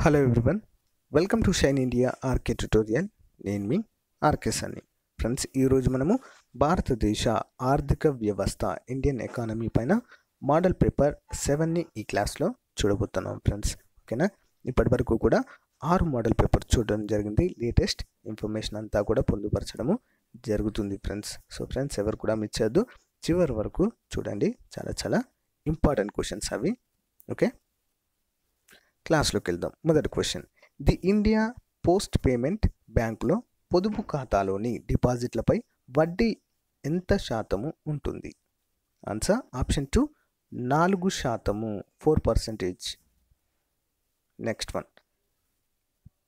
Hello everyone, welcome to shine India RK tutorial. నేను మీ RK సన్ని. Friends, ఈరోజు మనము భారతదేశ ఆర్థిక వ్యవస్థ ఇండియన్ ఎకానమీ పైన మోడల్ పేపర్ 7ని ఈ క్లాస్లో చూడబోతున్నాం ఫ్రెండ్స్. ఓకేనా, ఇప్పటి వరకు కూడా 6 మోడల్ పేపర్ చూడడం జరిగింది. లేటెస్ట్ ఇన్ఫర్మేషన్ అంతా కూడా పొందుపరచడము జరుగుతుంది ఫ్రెండ్స్. సో ఫ్రెండ్స్, ఎవరు కూడా మిస్ చేయొద్దు, చివరి వరకు చూడండి. చాలా చాలా ఇంపార్టెంట్ క్వశ్చన్స్ అవి. ఓకే, క్లాస్లోకి వెళ్దాం. మొదటి question, the India post payment బ్యాంకులో పొదుపు ఖాతాలోని డిపాజిట్లపై వడ్డీ ఎంత శాతము ఉంటుంది? Answer option 2 4%, 4%. Next one,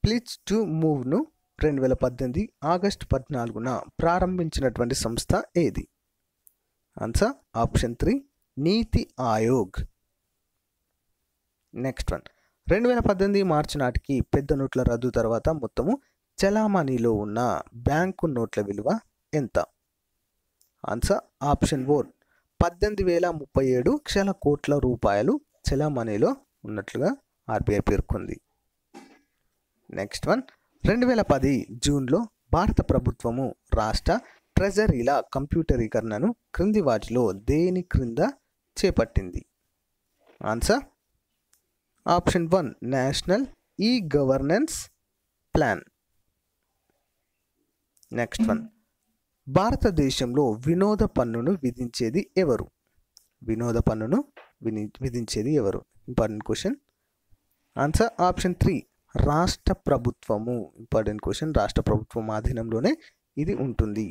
please to మూవ్ను 2018 ఆగస్టు 14న ప్రారంభించినటువంటి సంస్థ ఏది? ఆన్సర్ ఆప్షన్ 3 నీతి ఆయోగ్. నెక్స్ట్ వన్, 2018 మార్చి నాటికి పెద్ద నోట్ల రద్దు తర్వాత మొత్తము చలామణిలో ఉన్న బ్యాంకు నోట్ల విలువ ఎంత? ఆన్సర్ ఆప్షన్ 4 18,037 కోట్ల రూపాయలు చలామణిలో ఉన్నట్లుగా ఆర్బీఐ పేర్కొంది. నెక్స్ట్ వన్, 2010 జూన్లో భారత ప్రభుత్వము రాష్ట్ర ట్రెజరీల కంప్యూటరీకరణను క్రింది వాటిలో దేని క్రింద చేపట్టింది? Answer option 1 national e governance plan. Next one, భారతదేశంలో వినోద పన్నును విధించేది ఎవరు? వినోద పన్నును విధించేది ఎవరు? Important question. ఆన్సర్ ఆప్షన్ 3 రాష్ట్ర ప్రభుత్వము. ఇంపార్టెంట్ క్వశ్చన్, రాష్ట్ర ప్రభుత్వం ఆధీనంలోనే ఇది ఉంటుంది.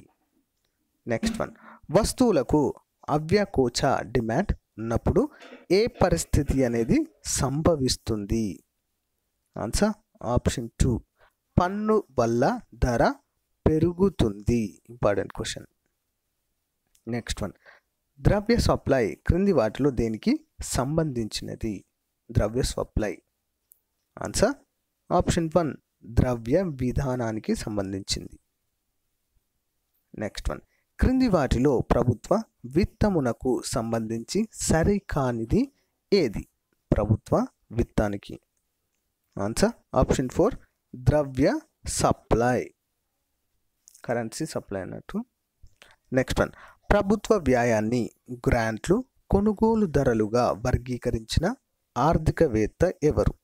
నెక్స్ట్ వన్, వస్తువులకు అవ్యాకోచ డిమాండ్ ఉన్నప్పుడు ఏ పరిస్థితి అనేది సంభవిస్తుంది? ఆన్సర్ ఆప్షన్ 2 పన్ను వల్ల ధర పెరుగుతుంది. Important question. నెక్స్ట్ వన్, ద్రవ్య సప్లై క్రింది వాటిలో దేనికి సంబంధించినది? ద్రవ్య సప్లై. ఆన్సర్ ఆప్షన్ 1 ద్రవ్య విధానానికి సంబంధించింది. నెక్స్ట్ వన్, క్రింది వాటిలో ప్రభుత్వ విత్తమునకు సంబంధించి సరికానిది ఏది? ప్రభుత్వ విత్తానికి. ఆన్సర్ ఆప్షన్ 4 ద్రవ్య సప్లై, కరెన్సీ సప్లై అన్నట్టు. నెక్స్ట్ వన్, ప్రభుత్వ వ్యయాన్ని గ్రాంట్లు కొనుగోలు ధరలుగా వర్గీకరించిన ఆర్థికవేత్త ఎవరు?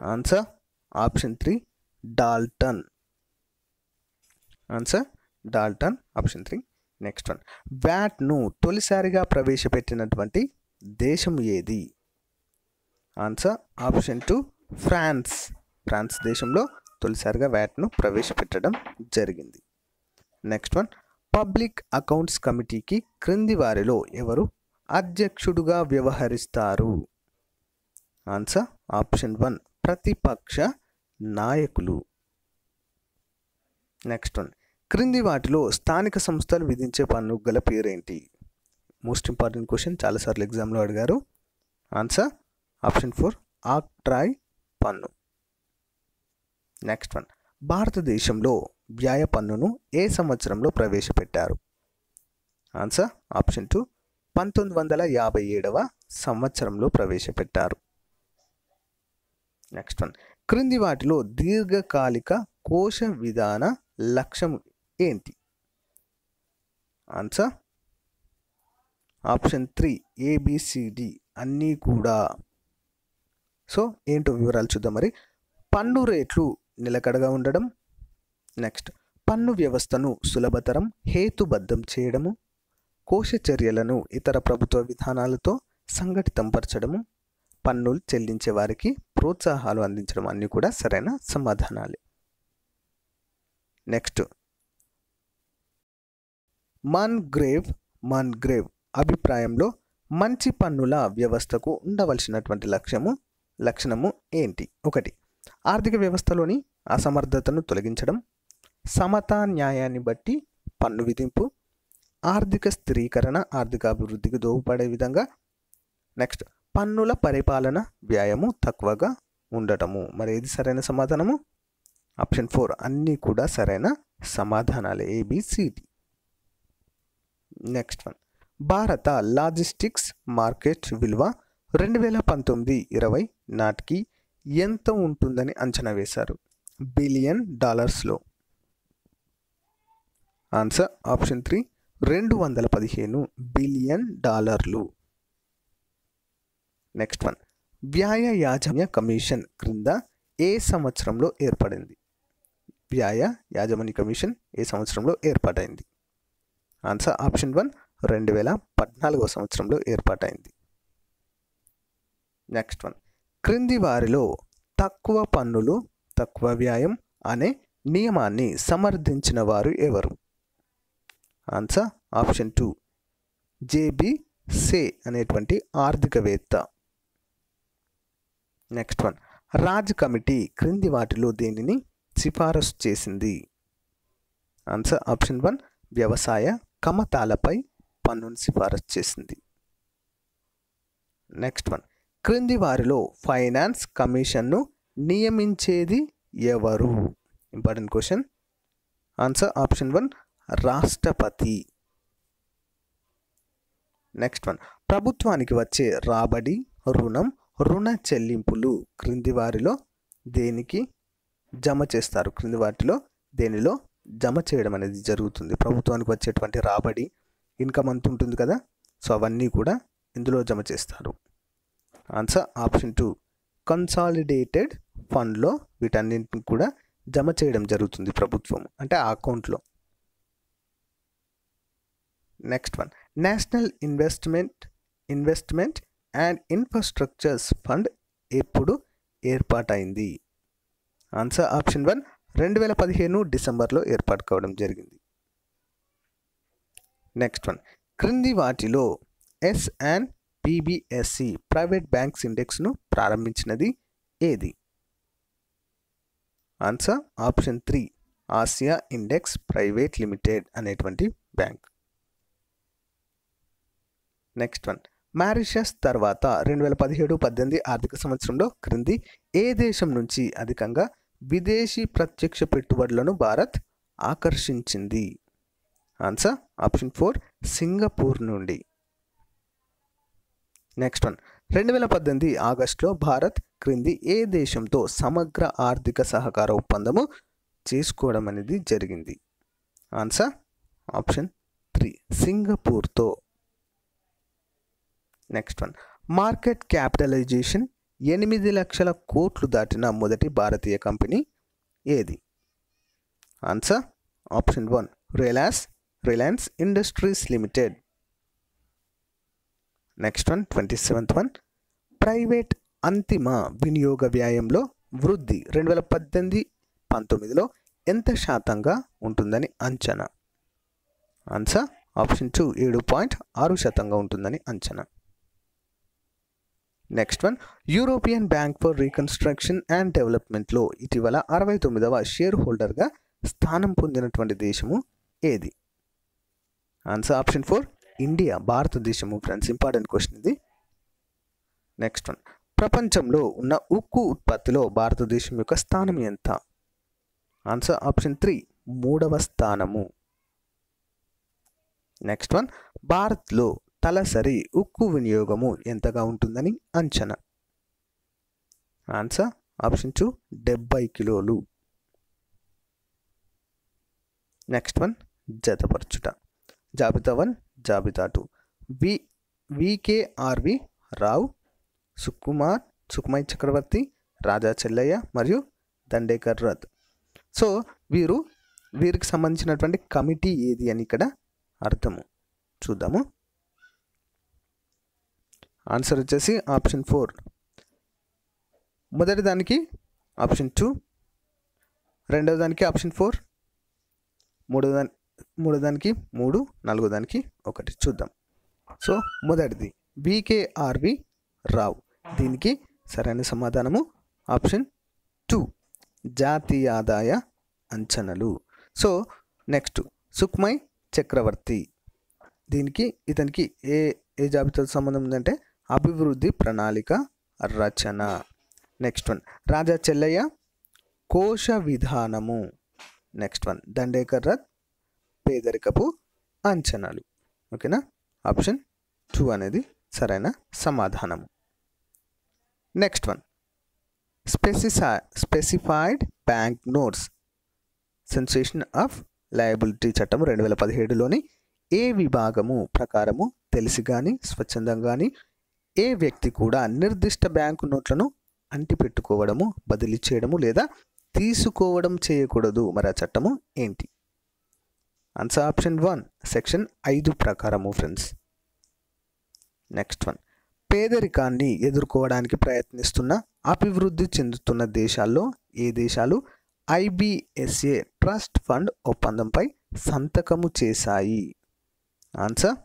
Answer option 3 Dalton. Answer Dalton, option 3. Next one, వ్యాట్ను తొలిసారిగా ప్రవేశపెట్టినటువంటి దేశం ఏది? Answer option 2 France. ఫ్రాన్స్ దేశంలో తొలిసారిగా వ్యాట్ను ప్రవేశపెట్టడం జరిగింది. నెక్స్ట్ వన్, పబ్లిక్ అకౌంట్స్ కమిటీకి క్రింది వారిలో ఎవరు అధ్యక్షుడుగా వ్యవహరిస్తారు? ఆన్సర్ ఆప్షన్ 1 ప్రతిపక్ష నాయకులు. నెక్స్ట్ వన్, క్రింది వాటిలో స్థానిక సంస్థలు విధించే పన్ను గల పేరేంటి? మోస్ట్ ఇంపార్టెంట్ క్వశ్చన్, చాలాసార్లు ఎగ్జామ్లో అడిగారు. ఆన్సర్ ఆప్షన్ 4 ఆక్ట్రాయ్ పన్ను. నెక్స్ట్ వన్, భారతదేశంలో వ్యయ పన్నును ఏ సంవత్సరంలో ప్రవేశపెట్టారు? ఆన్సర్ ఆప్షన్ 2 1957వ సంవత్సరంలో ప్రవేశపెట్టారు. నెక్స్ట్ వన్, క్రింది వాటిలో దీర్ఘకాలిక కోశ విధాన లక్ష్యం ఏంటి? ఆన్సర్ ఆప్షన్ 3 ABCD అన్నీ కూడా. సో ఏంటో వివరాలు చూద్దాం మరి. పన్ను రేట్లు నిలకడగా ఉండడం. నెక్స్ట్, పన్ను వ్యవస్థను సులభతరం హేతుబద్ధం చేయడము, కోశ చర్యలను ఇతర ప్రభుత్వ విధానాలతో సంఘటితం పరచడము, పన్నులు చెల్లించే వారికి ప్రోత్సాహాలు అందించడం అన్నీ కూడా సరైన సమాధానాలే. నెక్స్ట్, మన్గ్రేవ్ అభిప్రాయంలో మంచి పన్నుల వ్యవస్థకు ఉండవలసినటువంటి లక్షణము ఏంటి? 1 ఆర్థిక వ్యవస్థలోని అసమర్థతను తొలగించడం, సమతా న్యాయాన్ని బట్టి పన్ను విధింపు, ఆర్థిక స్థిరీకరణ, ఆర్థిక అభివృద్ధికి దోహదపడే విధంగా. నెక్స్ట్, పన్నుల పరిపాలన వ్యయము తక్కువగా ఉండటము. మరి ఏది సరైన సమాధానము? ఆప్షన్ 4 అన్నీ కూడా సరైన సమాధానాలే, ABCD. నెక్స్ట్ వన్, భారత లాజిస్టిక్స్ మార్కెట్ విలువ 2019-20 నాటికి ఎంత ఉంటుందని అంచనా వేశారు? బిలియన్ డాలర్స్లో. ఆన్సర్ ఆప్షన్ 3 215 బిలియన్ డాలర్లు. నెక్స్ట్ వన్, వ్యయ యాజమాన్య కమిషన్ క్రింద ఏ సంవత్సరంలో ఏర్పడింది? వ్యయ యాజమాన్య కమిషన్ ఏ సంవత్సరంలో ఏర్పాటైంది? ఆన్సర్ ఆప్షన్ 1 2014 సంవత్సరంలో ఏర్పాటైంది. నెక్స్ట్ వన్, క్రింది వారిలో తక్కువ పన్నులు తక్కువ వ్యయం అనే నియమాన్ని సమర్థించిన వారు ఎవరు? ఆన్సర్ ఆప్షన్ 2 జేబీ సే అనేటువంటి ఆర్థికవేత్త. నెక్స్ట్ వన్, రాజ్ కమిటీ క్రింది వాటిలో దేనిని సిఫారసు చేసింది? ఆన్సర్ ఆప్షన్ 1 వ్యవసాయ కమతాలపై పన్నును సిఫారసు చేసింది. నెక్స్ట్ వన్, క్రింది వారిలో ఫైనాన్స్ కమిషన్ను నియమించేది ఎవరు? Important question. ఆన్సర్ ఆప్షన్ 1 రాష్ట్రపతి. నెక్స్ట్ వన్, ప్రభుత్వానికి వచ్చే రాబడి, రుణం, రుణ చెల్లింపులు క్రింది వారిలో దేనికి జమ చేస్తారు? క్రింది వాటిలో దేనిలో జమ చేయడం అనేది జరుగుతుంది? ప్రభుత్వానికి వచ్చేటువంటి రాబడి, ఇన్కమ్ అంత ఉంటుంది కదా, సో అవన్నీ కూడా ఇందులో జమ చేస్తారు. ఆన్సర్ ఆప్షన్ 2 కన్సాలిడేటెడ్ ఫండ్లో వీటన్నింటిని కూడా జమ చేయడం జరుగుతుంది ప్రభుత్వం, అంటే ఆ అకౌంట్లో. Next one, national investment and infrastructures fund ఎప్పుడు ఏర్పాటైంది? ఆన్సర్ ఆప్షన్ 1 2015 డిసెంబర్లో ఏర్పాటు కావడం జరిగింది. నెక్స్ట్ వన్, క్రింది వాటిలో S&PBSE ప్రైవేట్ బ్యాంక్స్ ఇండెక్స్ను ప్రారంభించినది ఏది? Answer option 3 Asia index private limited అనేటువంటి బ్యాంక్. నెక్స్ట్ వన్, మారిషస్ తర్వాత 2017-18 ఆర్థిక సంవత్సరంలో క్రింది ఏ దేశం నుంచి అధికంగా విదేశీ ప్రత్యక్ష పెట్టుబడులను భారత్ ఆకర్షించింది? ఆన్సర్ ఆప్షన్ 4 సింగపూర్ నుండి. నెక్స్ట్ వన్, 2018 ఆగస్టులో భారత్ క్రింది ఏ దేశంతో సమగ్ర ఆర్థిక సహకార ఒప్పందము చేసుకోవడం అనేది జరిగింది? ఆన్సర్ ఆప్షన్ 3 సింగపూర్తో. నెక్స్ట్ వన్, మార్కెట్ క్యాపిటలైజేషన్ 8 లక్షల కోట్లు దాటిన మొదటి భారతీయ కంపెనీ ఏది? Answer option 1 Reliance Industries Limited. Next one, 27th one, private అంతిమ వినియోగ వ్యయంలో వృద్ధి 2018-19లో ఎంత శాతంగా ఉంటుందని అంచనా? ఆన్సర్ ఆప్షన్ 2 7.6% ఉంటుందని అంచనా. Next one, European bank for reconstruction and డెవలప్మెంట్లో ఇటీవల 69వ షేర్ హోల్డర్గా స్థానం పొందినటువంటి దేశము ఏది? ఆన్సర్ ఆప్షన్ 4 ఇండియా, భారతదేశము. ఫ్రెండ్స్, ఇంపార్టెంట్ క్వశ్చన్ ఇది. నెక్స్ట్ వన్, ప్రపంచంలో ఉన్న ఉక్కు ఉత్పత్తిలో భారతదేశం యొక్క స్థానం ఎంత? ఆన్సర్ ఆప్షన్ 3 3వ స్థానము. నెక్స్ట్ వన్, భారత్లో తలసరి ఉక్కు వినియోగము ఎంతగా ఉంటుందని అంచనా? ఆన్సర్ ఆప్షన్ 2 70 కిలోలు. నెక్స్ట్ వన్, జతపరచుట. జాబితా 1 జాబితా 2 వికేఆర్వి రావు, సుకుమాయ్ చక్రవర్తి, రాజా చెల్లయ్య మరియు దండేకర్ రథ్. సో వీరికి సంబంధించినటువంటి కమిటీ ఏది అని ఇక్కడ అర్థము చూద్దాము. ఆన్సర్ వచ్చేసి ఆప్షన్ 4. మొదటి దానికి ఆప్షన్ 2, రెండవ దానికి ఆప్షన్ 4, మూడో దానికి 3, నాలుగో దానికి 1. చూద్దాం. సో మొదటిది వికేఆర్వి రావు, దీనికి సరైన సమాధానము ఆప్షన్ 2 జాతీయ ఆదాయ అంచనాలు. సో నెక్స్ట్ సుకుమాయ్ చక్రవర్తి, ఇతనికి ఏ జాబితాతో సంబంధం ఉందంటే అభివృద్ధి ప్రణాళిక రచన. నెక్స్ట్ వన్, రాజా చెల్లయ్య కోశ విధానము. నెక్స్ట్ వన్, దండేకర్ రథ్ పేదరికపు అంచనాలు. ఓకేనా, ఆప్షన్ 2 అనేది సరైన సమాధానము. Next one, specified bank notes sensation of liability చట్టం 2017లోని ఏ విభాగము ప్రకారము తెలిసి కానీ స్వచ్ఛందంగా కానీ ఏ వ్యక్తి కూడా నిర్దిష్ట బ్యాంకు నోట్లను అంటిపెట్టుకోవడము, బదిలీ చేయడము లేదా తీసుకోవడం చేయకూడదు. మరి ఆ చట్టము ఏంటి? ఆన్సర్ ఆప్షన్ 1 సెక్షన్ 5 ప్రకారము ఫ్రెండ్స్. నెక్స్ట్ వన్, పేదరికాన్ని ఎదుర్కోవడానికి ప్రయత్నిస్తున్న అభివృద్ధి చెందుతున్న దేశాల్లో ఏ దేశాలు IBSA ట్రస్ట్ ఫండ్ ఒప్పందంపై సంతకము చేశాయి? Answer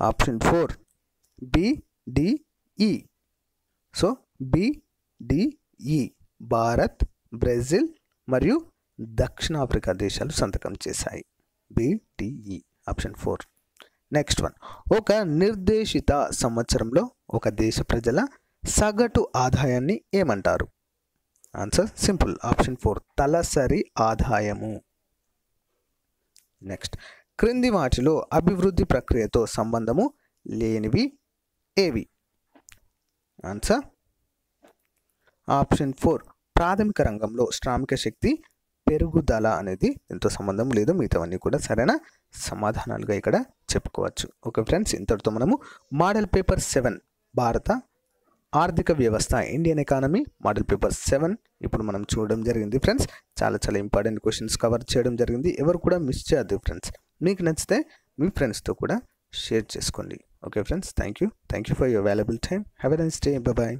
option 4 BDE. So BDE Bharat, Brazil మరియు దక్షిణాఫ్రికా దేశాలు సంతకం చేశాయి. BDE option 4. నెక్స్ట్ వన్, ఒక నిర్దేశిత సంవత్సరంలో ఒక దేశ ప్రజల సగటు ఆదాయాన్ని ఏమంటారు? ఆన్సర్ సింపుల్ ఆప్షన్ 4 తలసరి ఆదాయము. నెక్స్ట్, క్రింది వాటిలో అభివృద్ధి ప్రక్రియతో సంబంధము లేనివి ఏవి? ఆన్సర్ ఆప్షన్ 4 ప్రాథమిక రంగంలో శ్రామిక శక్తి పెరుగుదల అనేది ఎంతో సంబంధం లేదు. మిగతావన్నీ కూడా సరైన సమాధానాలుగా ఇక్కడ చెప్పుకోవచ్చు. ఓకే ఫ్రెండ్స్, ఇంతటితో మనము మోడల్ పేపర్ 7 భారత ఆర్థిక వ్యవస్థ ఇండియన్ ఎకానమీ మోడల్ పేపర్ 7 ఇప్పుడు మనం చూడడం జరిగింది ఫ్రెండ్స్. చాలా ఇంపార్టెంట్ క్వశ్చన్స్ కవర్ చేయడం జరిగింది. ఎవరు కూడా మిస్ చేయొద్దు ఫ్రెండ్స్. మీకు నచ్చితే మీ ఫ్రెండ్స్తో కూడా షేర్ చేసుకోండి. Okay friends, thank you for your valuable time. Have a nice day. Bye.